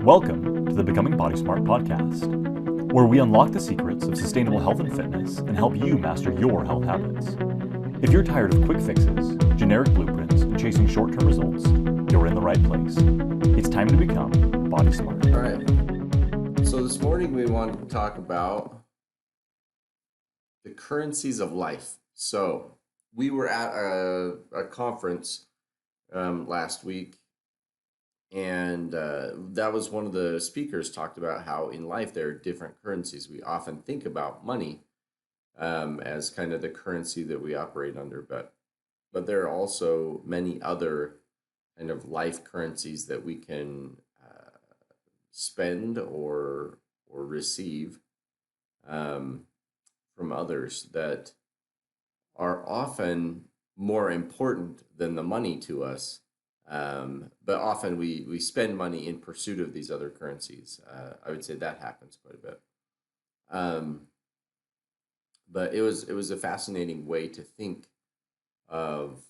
Welcome to the Becoming Body Smart podcast, where we unlock the secrets of sustainable health and fitness and help you master your health habits. If you're tired of quick fixes, generic blueprints, and chasing short-term results, you're in the right place. It's time to become Body Smart. All right. So this morning we wanted to talk about the currencies of life. So we were at a conference last week, and that was one of the speakers talked about how in life there are different currencies. We often think about money as kind of the currency that we operate under, but there are also many other kind of life currencies that we can spend or receive from others that are often more important than the money to us. But often we spend money in pursuit of these other currencies. I would say that happens quite a bit. But it was a fascinating way to think of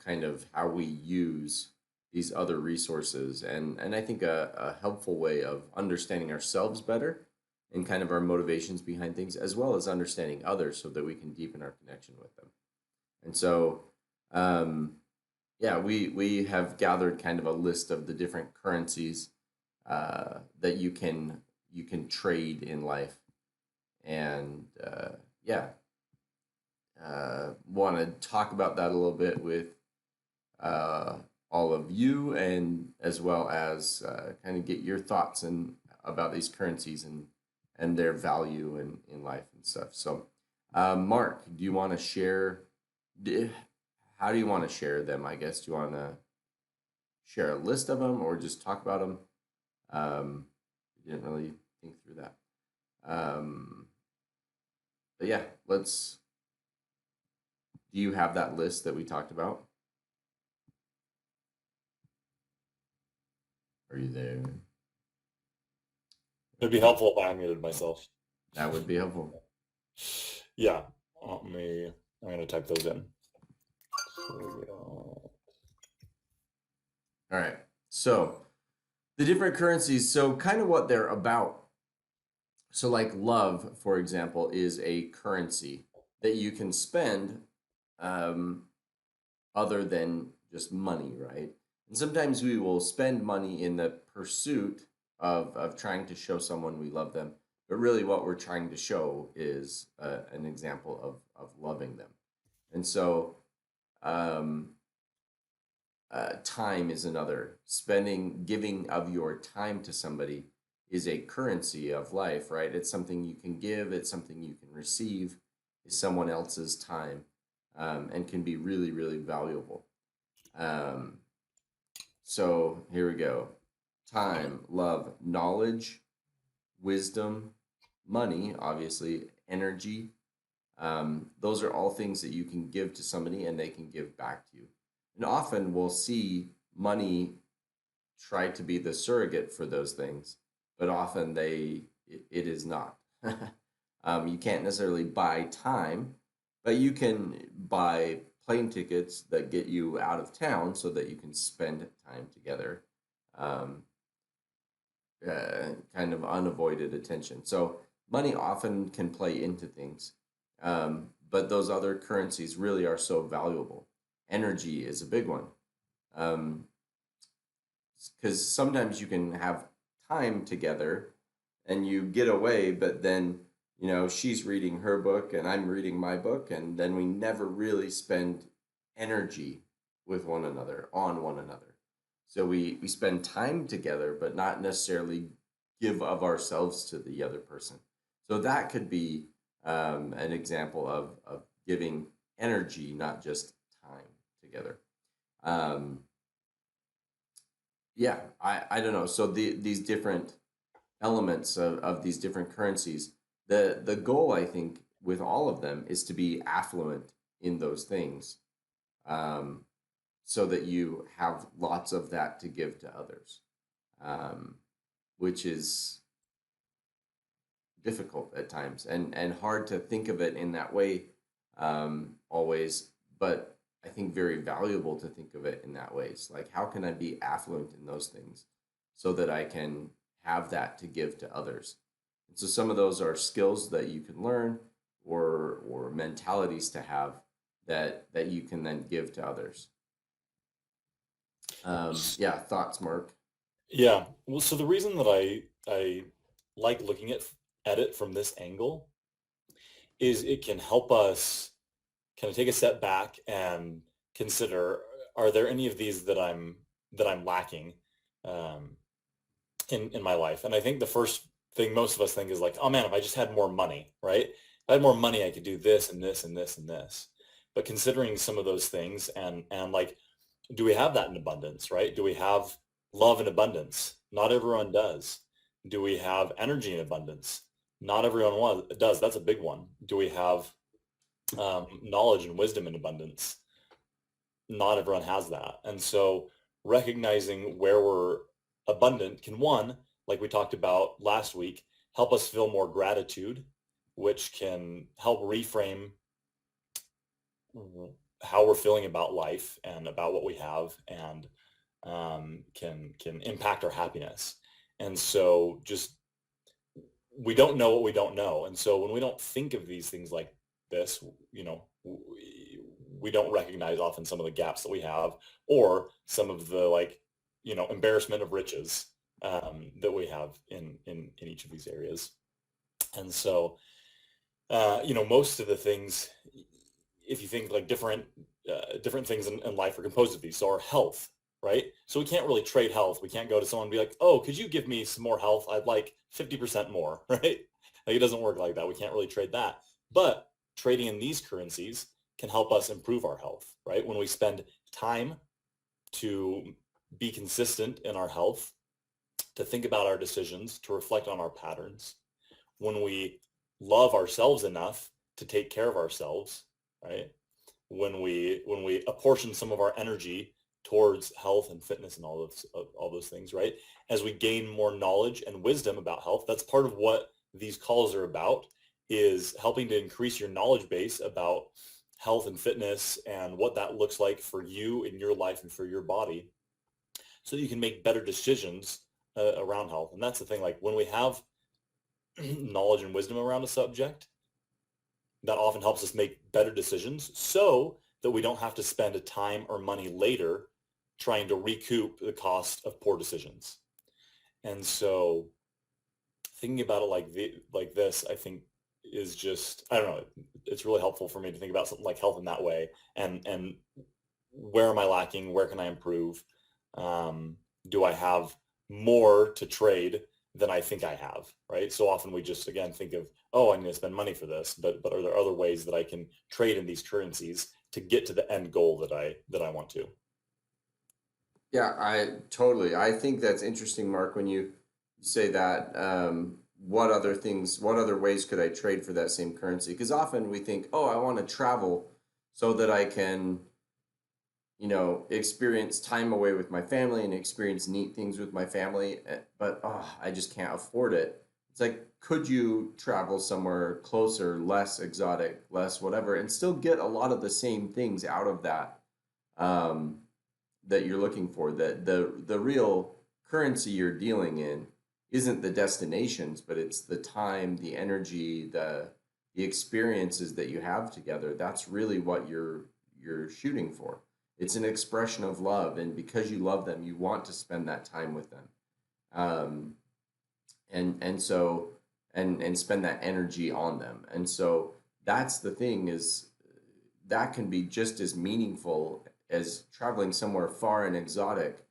kind of how we use these other resources, and I think a helpful way of understanding ourselves better and kind of our motivations behind things, as well as understanding others so that we can deepen our connection with them. And so yeah, we have gathered kind of a list of the different currencies that you can trade in life, and want to talk about that a little bit with all of you, and as well as kind of get your thoughts about these currencies and their value in life and stuff. So, Marc, do you want to share? How do you want to share them? I guess, do you want to share a list of them or just talk about them? We didn't really think through that. But yeah, let's. Do you have that list that we talked about? Are you there? It'd be helpful if I unmuted myself. That would be helpful. Yeah, I'm gonna type those in. All right. So the different currencies. So kind of what they're about. So like love, for example, is a currency that you can spend other than just money, right? And sometimes we will spend money in the pursuit of trying to show someone we love them. But really what we're trying to show is an example of loving them. And so time is another. Giving of your time to somebody is a currency of life, right? It's something you can give, it's something you can receive, is someone else's time, and can be really, really valuable. So here we go. Time, love, knowledge, wisdom, money, obviously, energy. Those are all things that you can give to somebody and they can give back to you. And often we'll see money try to be the surrogate for those things, but often it is not. You can't necessarily buy time, but you can buy plane tickets that get you out of town so that you can spend time together. Kind of unavoided attention. So money often can play into things, but those other currencies really are so valuable. Energy is a big one, because sometimes you can have time together and you get away, but then she's reading her book and I'm reading my book, and then we never really spend energy with one another, on one another. So we spend time together, but not necessarily give of ourselves to the other person. So that could be an example of giving energy, not just time together. I don't know. So these different elements of these different currencies, the goal, I think, with all of them is to be affluent in those things, so that you have lots of that to give to others, which is difficult at times and hard to think of it in that way always, but I think very valuable to think of it in that way. It's like, how can I be affluent in those things so that I can have that to give to others. And so some of those are skills that you can learn, or mentalities to have that you can then give to others. Yeah, thoughts, Mark? Yeah. Well, so the reason that I like looking at it from this angle is it can help us kind of take a step back and consider, are there any of these that I'm lacking um, in my life? And I think the first thing most of us think is like, oh man, if I just had more money, right? If I had more money, I could do this and this and this and this. But considering some of those things and like, do we have that in abundance, right? Do we have love in abundance? Not everyone does. Do we have energy in abundance? Not everyone does. That's a big one. Do we have knowledge and wisdom in abundance? Not everyone has that. And so recognizing where we're abundant can, one, like we talked about last week, help us feel more gratitude, which can help reframe how we're feeling about life and about what we have, and can impact our happiness. And so just, we don't know what we don't know. And so when we don't think of these things like this, we don't recognize often some of the gaps that we have, or some of the, like, embarrassment of riches that we have in each of these areas. And so, most of the things, if you think like different things in life are composed of these. So our health, right? So we can't really trade health. We can't go to someone and be like, oh, could you give me some more health? I'd like 50% more, right? Like, it doesn't work like that. We can't really trade that. But trading in these currencies can help us improve our health, right? When we spend time to be consistent in our health, to think about our decisions, to reflect on our patterns, when we love ourselves enough to take care of ourselves, right? When we apportion some of our energy towards health and fitness and all those things, right? As we gain more knowledge and wisdom about health, that's part of what these calls are about, is helping to increase your knowledge base about health and fitness and what that looks like for you in your life and for your body, so that you can make better decisions around health. And that's the thing, like when we have knowledge and wisdom around a subject, that often helps us make better decisions, so that we don't have to spend a time or money later trying to recoup the cost of poor decisions. And so thinking about it like this, I think, is just, I don't know, it's really helpful for me to think about something like health in that way, and where am I lacking? Where can I improve? Do I have more to trade than I think I have, right? So often we just, again, think of, oh, I'm going to spend money for this, but are there other ways that I can trade in these currencies to get to the end goal that I want to? Yeah, I think that's interesting, Mark, when you say that. What other ways could I trade for that same currency? Because often we think, oh, I want to travel so that I can, experience time away with my family and experience neat things with my family, but I just can't afford it. It's like, could you travel somewhere closer, less exotic, less whatever, and still get a lot of the same things out of that, um, that you're looking for? That the real currency you're dealing in isn't the destinations, but it's the time, the energy, the experiences that you have together. That's really what you're shooting for. It's an expression of love, and because you love them, you want to spend that time with them, um, and so and spend that energy on them. And so that's the thing, is that can be just as meaningful as traveling somewhere far and exotic.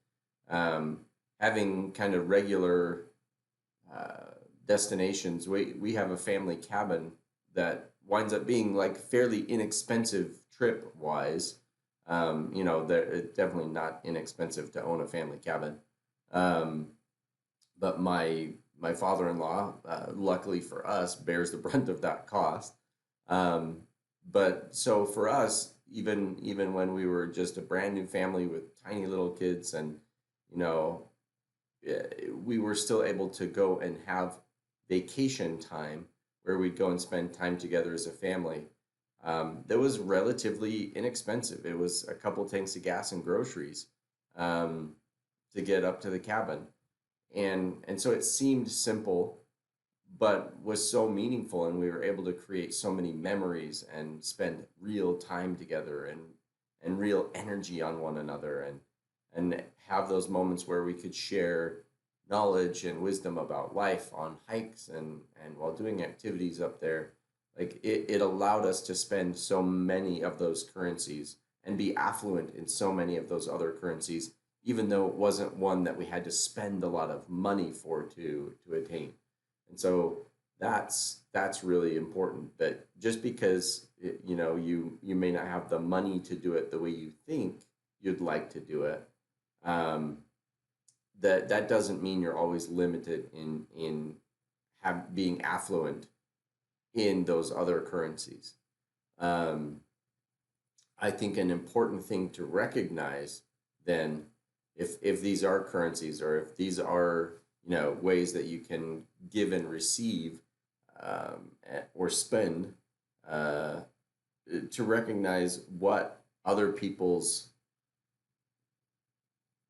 Um, Having kind of regular destinations. We have a family cabin that winds up being like fairly inexpensive trip wise. It's definitely not inexpensive to own a family cabin. Um, but my father-in-law, luckily for us, bears the brunt of that cost. Um, but so for us, even when we were just a brand new family with tiny little kids, and you know we were still able to go and have vacation time where we'd go and spend time together as a family. That was relatively inexpensive. It was a couple tanks of gas and groceries, um, to get up to the cabin. And so it seemed simple, but was so meaningful, and we were able to create so many memories and spend real time together and real energy on one another, and have those moments where we could share knowledge and wisdom about life on hikes and while doing activities up there. Like it allowed us to spend so many of those currencies and be affluent in so many of those other currencies, even though it wasn't one that we had to spend a lot of money for to attain. And so that's really important, that just because you may not have the money to do it the way you think you'd like to do it, um, that doesn't mean you're always limited in being affluent in those other currencies. Um, I think an important thing to recognize then, if these are currencies, or if these are ways that you can give and receive, or spend, uh, to recognize what other people's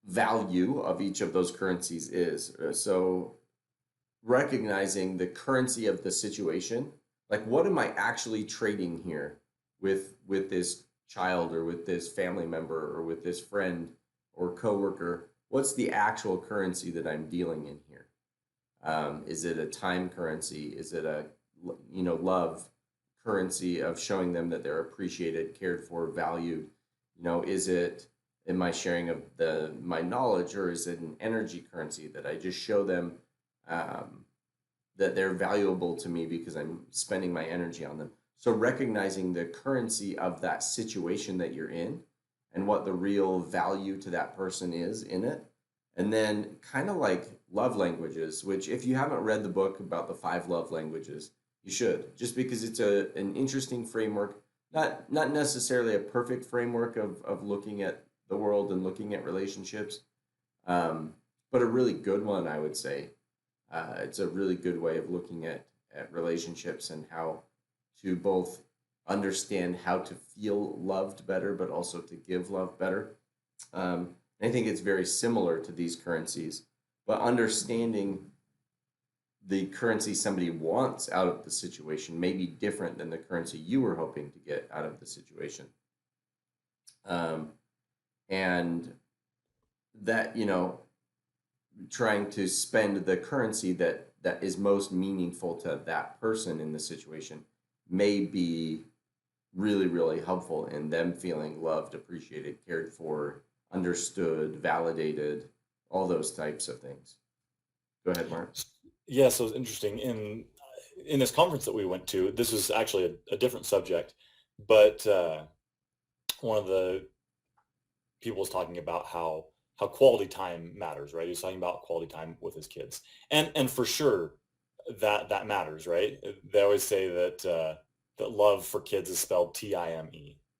value of each of those currencies is. So recognizing the currency of the situation, like what am I actually trading here with this child, or with this family member, or with this friend or coworker? What's the actual currency that I'm dealing in here? Is it a time currency? Is it a love currency of showing them that they're appreciated, cared for, valued? Is it, am I sharing of my knowledge, or is it an energy currency that I just show them, that they're valuable to me because I'm spending my energy on them? So recognizing the currency of that situation that you're in, and what the real value to that person is in it. And then kind of like love languages, which if you haven't read the book about the 5 love languages, you should, just because it's an interesting framework, not necessarily a perfect framework of looking at the world and looking at relationships, but a really good one, I would say. It's a really good way of looking at relationships, and how to both understand how to feel loved better, but also to give love better. I think it's very similar to these currencies, but understanding the currency somebody wants out of the situation may be different than the currency you were hoping to get out of the situation. Um, and that, trying to spend the currency that is most meaningful to that person in the situation may be really, really helpful in them feeling loved, appreciated, cared for, understood, validated, all those types of things. Go ahead, Mark. Yeah, so it's interesting. In this conference that we went to, this was actually a different subject, but one of the people was talking about how quality time matters, right? He was talking about quality time with his kids, and for sure that matters, right? They always say that love for kids is spelled Time,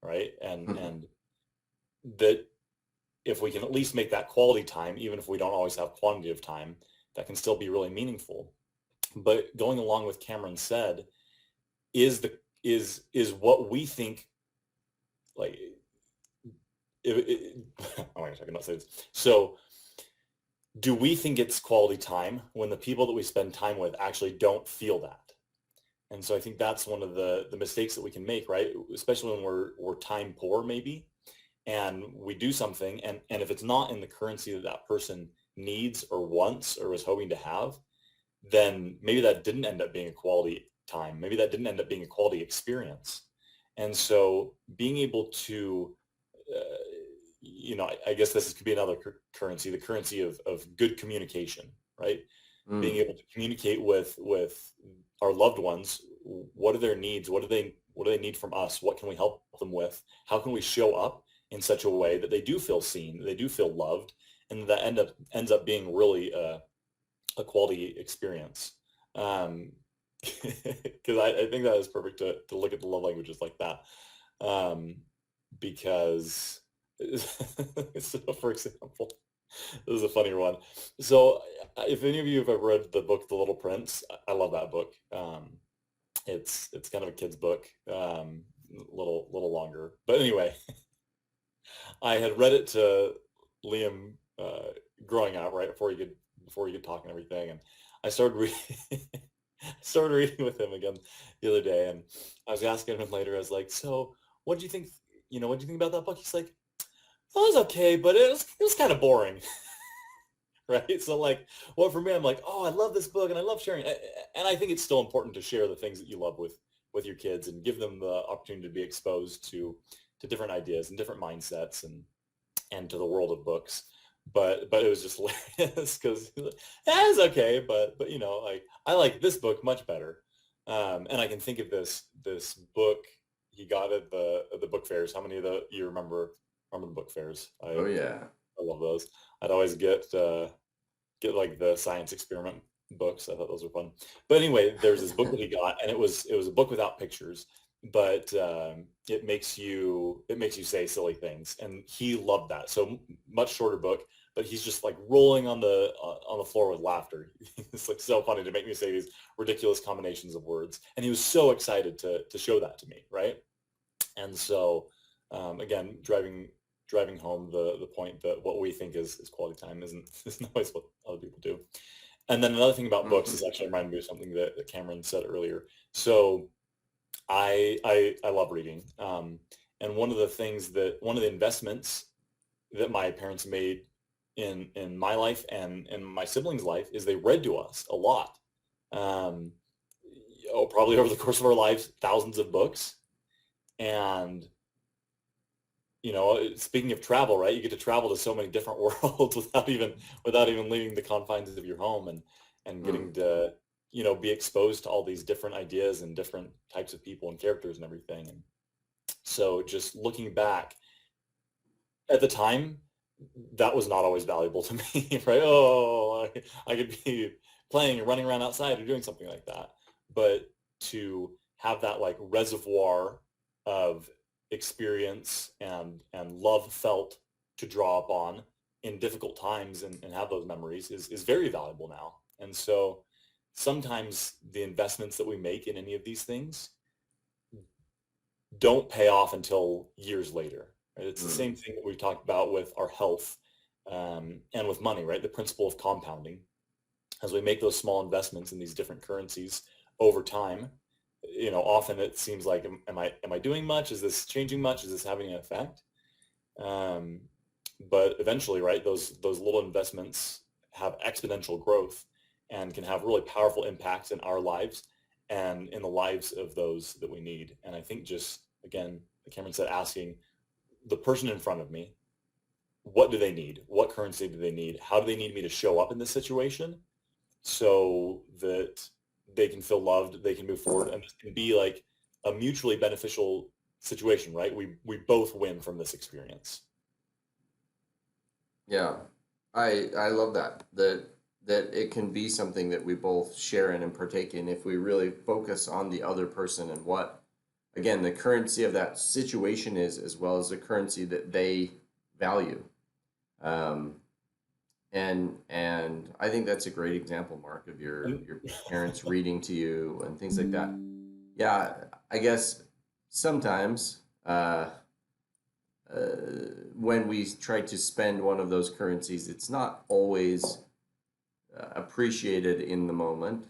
right? And that if we can at least make that quality time, even if we don't always have quantity of time, that can still be really meaningful. But going along with Cameron said, is what we think, like, oh my gosh, I cannot say this. So do we think it's quality time when the people that we spend time with actually don't feel that? And so I think that's one of the mistakes that we can make, right? Especially when we're time poor, maybe, and we do something, and if it's not in the currency that that person needs or wants or was hoping to have, then maybe that didn't end up being a quality time. Maybe that didn't end up being a quality experience. And so being able to, I guess this could be another currency, the currency of good communication, right? Being Mm. able to communicate with our loved ones. What are their needs? What do they need from us? What can we help them with? How can we show up in such a way that they do feel seen, that they do feel loved, and that ends up being really a quality experience. Because I think that is perfect to look at the love languages like that. Because so for example, this is a funny one. So if any of you have ever read the book The Little Prince, I love that book. It's kind of a kid's book, little longer. But anyway, I had read it to Liam growing up, right before he could before you get talking and everything. And I started reading, started reading with him again the other day, and I was asking him later. I was like, "So, what do you think? What do you think about that book?" He's like, "That was okay, but it was kind of boring." Right? So like, well, for me, I'm like, oh, I love this book and I love sharing. And I think it's still important to share the things that you love with your kids and give them the opportunity to be exposed to different ideas and different mindsets and to the world of books. But it was just hilarious because it's okay, but like I like this book much better. And I can think of this book he got at the book fairs. How many of you remember the book fairs? Oh yeah. I love those. I'd always get like the science experiment books. I thought those were fun. But anyway, there's this book that he got, and it was a book without pictures, but it makes you say silly things, and he loved that. So much shorter book, but he's just like rolling on the floor with laughter. It's like so funny to make me say these ridiculous combinations of words, and he was so excited to show that to me, right? And so again, driving home the point that what we think is quality time isn't always what other people do. And then another thing about books is Hmm. actually reminded me of something that Cameron said earlier. So I love reading. And one of the investments that my parents made in my life and in my siblings' life is they read to us a lot. Um, Probably over the course of our lives, thousands of books. And speaking of travel, right? You get to travel to so many different worlds without even leaving the confines of your home and Mm. getting to, be exposed to all these different ideas and different types of people and characters and everything. And so just looking back at the time, that was not always valuable to me, right? Oh, I could be playing or running around outside or doing something like that. But to have that like reservoir of experience and love felt to draw upon in difficult times and have those memories is very valuable now. And so sometimes the investments that we make in any of these things don't pay off until years later. Right? It's the Mm. same thing that we talked about with our health and with money, right? The principle of compounding. As we make those small investments in these different currencies over time, often it seems like, am I doing much? Is this changing much? Is this having an effect? Um, but eventually, right, those little investments have exponential growth and can have really powerful impacts in our lives and in the lives of those that we need. And I think just again, like Cameron said, asking the person in front of me, what do they need? What currency do they need? How do they need me to show up in this situation so that they can feel loved, they can move forward, and this can be like a mutually beneficial situation, right? We both win from this experience. Yeah, I love that it can be something that we both share in and partake in if we really focus on the other person and what, again, the currency of that situation is, as well as the currency that they value. Um, and I think that's a great example, Mark, of And your parents reading to you and things like that. Yeah, I guess sometimes when we try to spend one of those currencies, it's not always appreciated in the moment.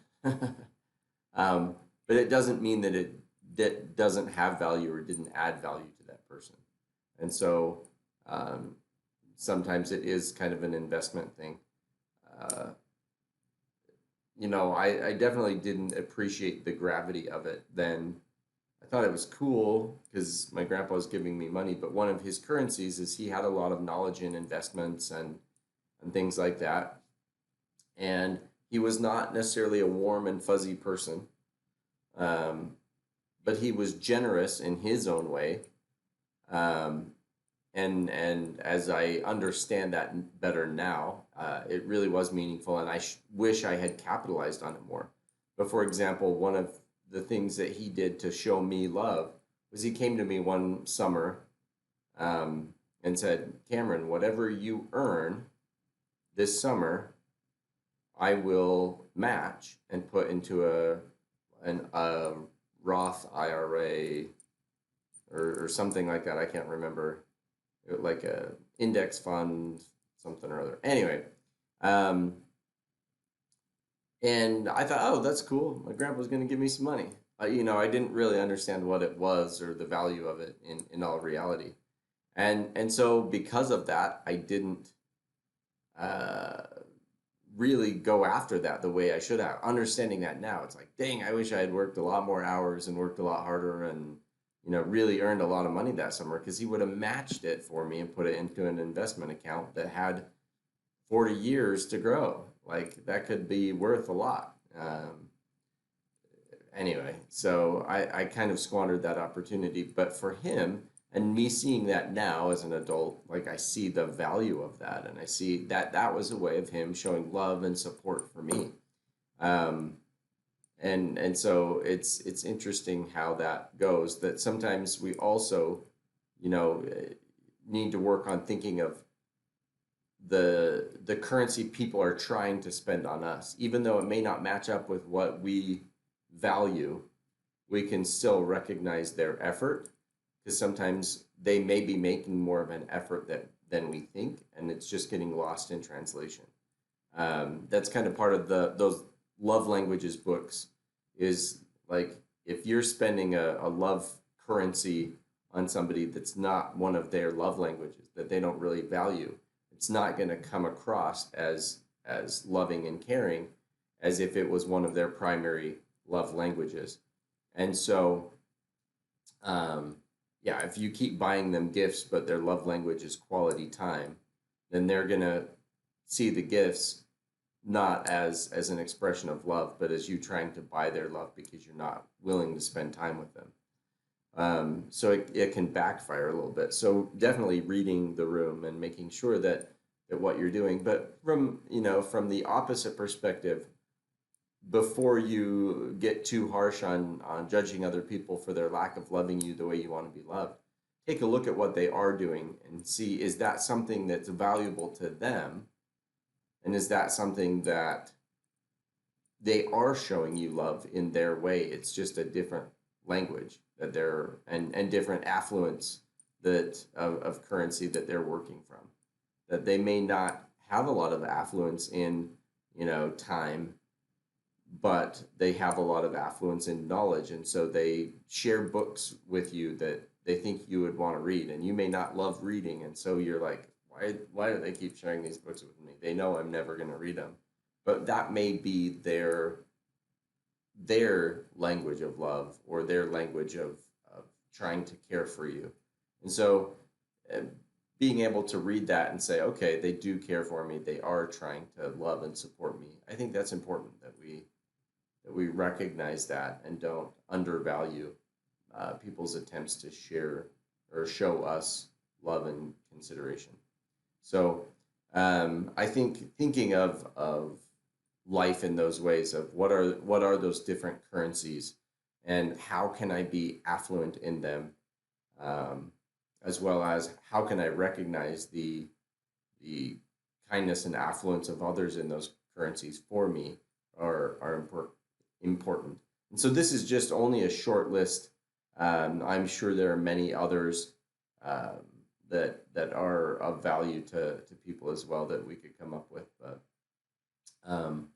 But it doesn't mean that that doesn't have value or didn't add value to that person. And so um, sometimes it is kind of an investment thing. Uh, I definitely didn't appreciate the gravity of it then. I thought it was cool because my grandpa was giving me money, but one of his currencies is he had a lot of knowledge in investments and things like that. And he was not necessarily a warm and fuzzy person, um, but he was generous in his own way. Um, and as I understand that better now, it really was meaningful, and wish I had capitalized on it more. But for example, one of the things that he did to show me love was he came to me one summer um, and said, "Cameron, whatever you earn this summer, I will match and put into a Roth IRA or something like that. I can't remember, like a index fund, something or other. Anyway, um, And I thought, oh, that's cool. My grandpa's going to give me some money. I didn't really understand what it was or the value of it in all reality. And so because of that, I didn't uh, really go after that the way I should have. Understanding that now, it's like, dang, I wish I had worked a lot more hours and worked a lot harder and really earned a lot of money that summer, because he would have matched it for me and put it into an investment account that had 40 years to grow. Like that could be worth a lot. Anyway, so I kind of squandered that opportunity. But for him, and me seeing that now as an adult, like I see the value of that, and I see that that was a way of him showing love and support for me. Um, and so it's interesting how that goes. That sometimes we also, you know, need to work on thinking of the currency people are trying to spend on us, even though it may not match up with what we value. We can still recognize their effort, because sometimes they may be making more of an effort than we think, and it's just getting lost in translation. That's kind of part of those love languages books, is like if you're spending a love currency on somebody that's not one of their love languages, that they don't really value, it's not going to come across as loving and caring as if it was one of their primary love languages. And so, um, yeah, if you keep buying them gifts, but their love language is quality time, then they're going to see the gifts not as an expression of love, but as you trying to buy their love because you're not willing to spend time with them. So it can backfire a little bit. So definitely reading the room and making sure that what you're doing. But from the opposite perspective, before you get too harsh on judging other people for their lack of loving you the way you want to be loved, take a look at what they are doing and see, is that something that's valuable to them? And is that something that they are showing you love in their way? It's just a different language that they're, and different affluence that of currency that they're working from. That they may not have a lot of affluence in, time, but they have a lot of affluence in knowledge. And so they share books with you that they think you would want to read. And you may not love reading. And so you're like, why do they keep sharing these books with me? They know I'm never going to read them. But that may be their language of love, or their language of trying to care for you. And so uh, being able to read that and say, okay, they do care for me. They are trying to love and support me. I think that's important, that we recognize that and don't undervalue people's attempts to share or show us love and consideration. So I think thinking of life in those ways of what are those different currencies, and how can I be affluent in them, um, as well as how can I recognize the kindness and affluence of others in those currencies for me, are important. And so this is just only a short list. I'm sure there are many others um, that are of value to people as well that we could come up with. But um,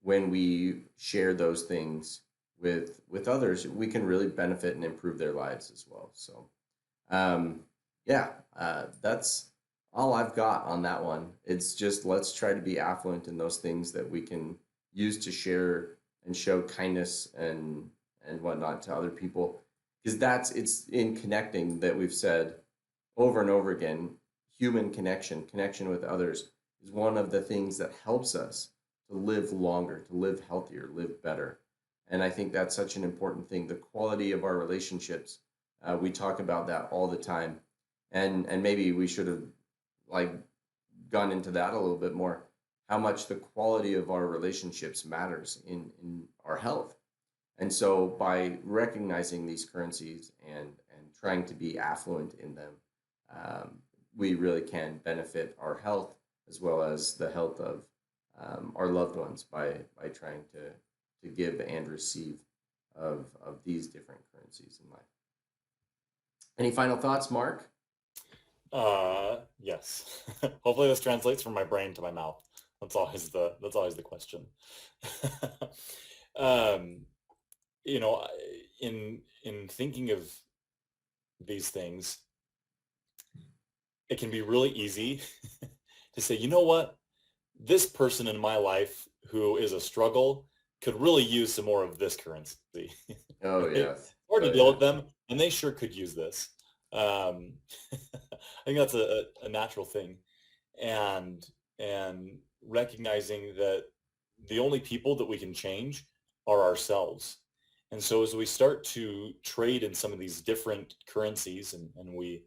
when we share those things with others, we can really benefit and improve their lives as well. So um, yeah, that's all I've got on that one. It's just, let's try to be affluent in those things that we can use to share and show kindness and whatnot to other people, because it's in connecting that we've said over and over again. Human connection with others is one of the things that helps us to live longer, to live healthier, live better. And I think that's such an important thing. The quality of our relationships, we talk about that all the time, and maybe we should have like gone into that a little bit more. How much the quality of our relationships matters in our health. And so by recognizing these currencies and trying to be affluent in them, um, we really can benefit our health as well as the health of our loved ones by trying to give and receive of these different currencies in life. Any final thoughts, Mark? Yes. Hopefully this translates from my brain to my mouth. That's always the question. um, you know, in thinking of these things, it can be really easy to say, you know what, this person in my life who is a struggle could really use some more of this currency. Oh, Right? yes. Hard to Oh, deal yeah. with them, and they sure could use this. Um, I think that's a natural thing, and and recognizing that the only people that we can change are ourselves. And so as we start to trade in some of these different currencies, and we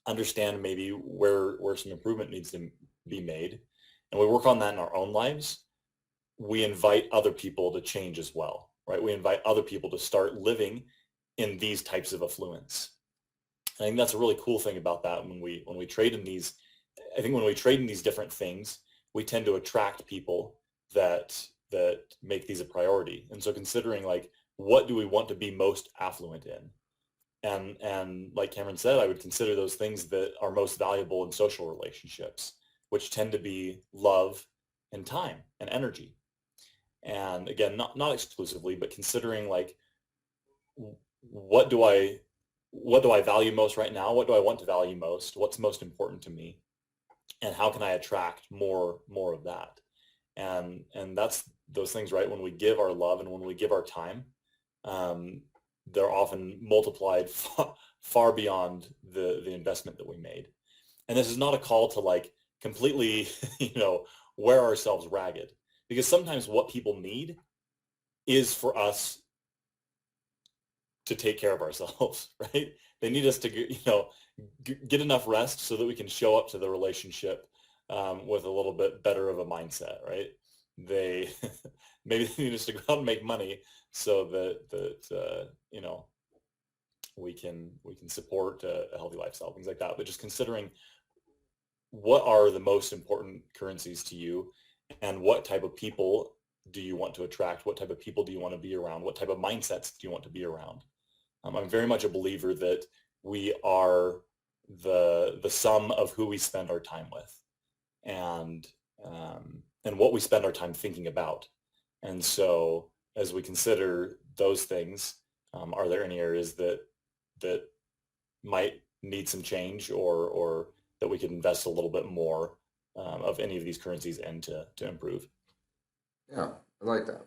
understand maybe where some improvement needs to be made, and we work on that in our own lives, we invite other people to change as well, right? We invite other people to start living in these types of affluence. And I think that's a really cool thing about that. When we trade in these, I think when we trade in these different things, we tend to attract people that make these a priority. And so considering like, what do we want to be most affluent in? And like Cameron said, I would consider those things that are most valuable in social relationships, which tend to be love and time and energy. And again, not exclusively, but considering like, what do I value most right now? What do I want to value most? What's most important to me? And how can I attract more of that? And that's those things, right? When we give our love and when we give our time, they're often multiplied far beyond the investment that we made. And this is not a call to like completely, wear ourselves ragged, because sometimes what people need is for us to take care of ourselves, right? They need us to, get enough rest so that we can show up to the relationship with a little bit better of a mindset, right? They maybe they need us to go out and make money so that we can support a healthy lifestyle, things like that. But just considering what are the most important currencies to you, and what type of people do you want to attract? What type of people do you want to be around? What type of mindsets do you want to be around? I'm very much a believer that we are the sum of who we spend our time with, and what we spend our time thinking about. And so as we consider those things, are there any areas that might need some change, or that we could invest a little bit more of any of these currencies in to improve? Yeah, I like that.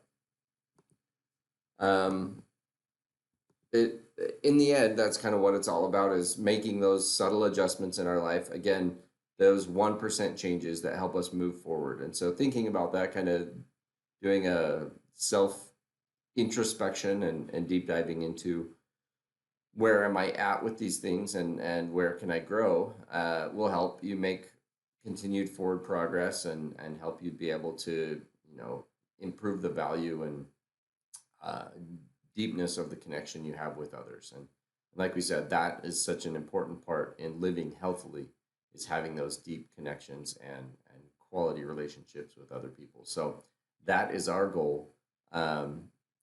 In the end, that's kind of what it's all about, is making those subtle adjustments in our life. Again, those 1% changes that help us move forward. And so thinking about that, kind of doing a self introspection and deep diving into where am I at with these things, and where can I grow, will help you make continued forward progress, and help you be able to, improve the value and deepness of the connection you have with others. And like we said, that is such an important part in living healthily, is having those deep connections and quality relationships with other people. So that is our goal,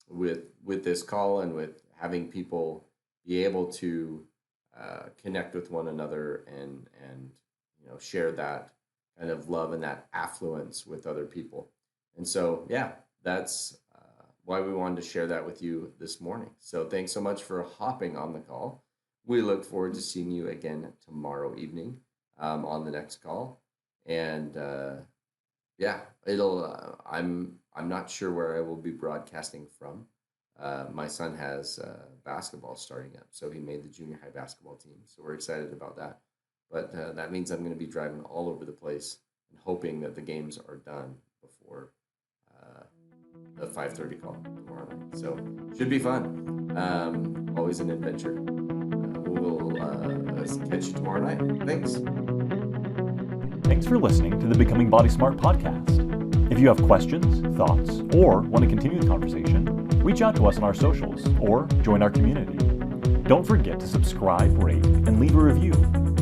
with this call, and with having people be able to connect with one another, and share that kind of love and that affluence with other people. And so, yeah, that's why we wanted to share that with you this morning. So thanks so much for hopping on the call. We look forward to seeing you again tomorrow evening on the next call. And yeah, it'll. I'm not sure where I will be broadcasting from. My son has basketball starting up, so he made the junior high basketball team. So we're excited about that. But that means I'm going to be driving all over the place and hoping that the games are done before the 5:30 call tomorrow night. So should be fun. Always an adventure. We'll catch you tomorrow night. Thanks. Thanks for listening to the Becoming Body Smart podcast. If you have questions, thoughts, or want to continue the conversation, reach out to us on our socials or join our community. Don't forget to subscribe, rate, and leave a review.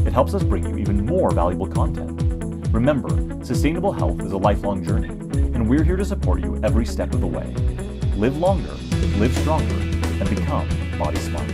It helps us bring you even more valuable content. Remember, sustainable health is a lifelong journey, and we're here to support you every step of the way. Live longer, live stronger, and become body smart.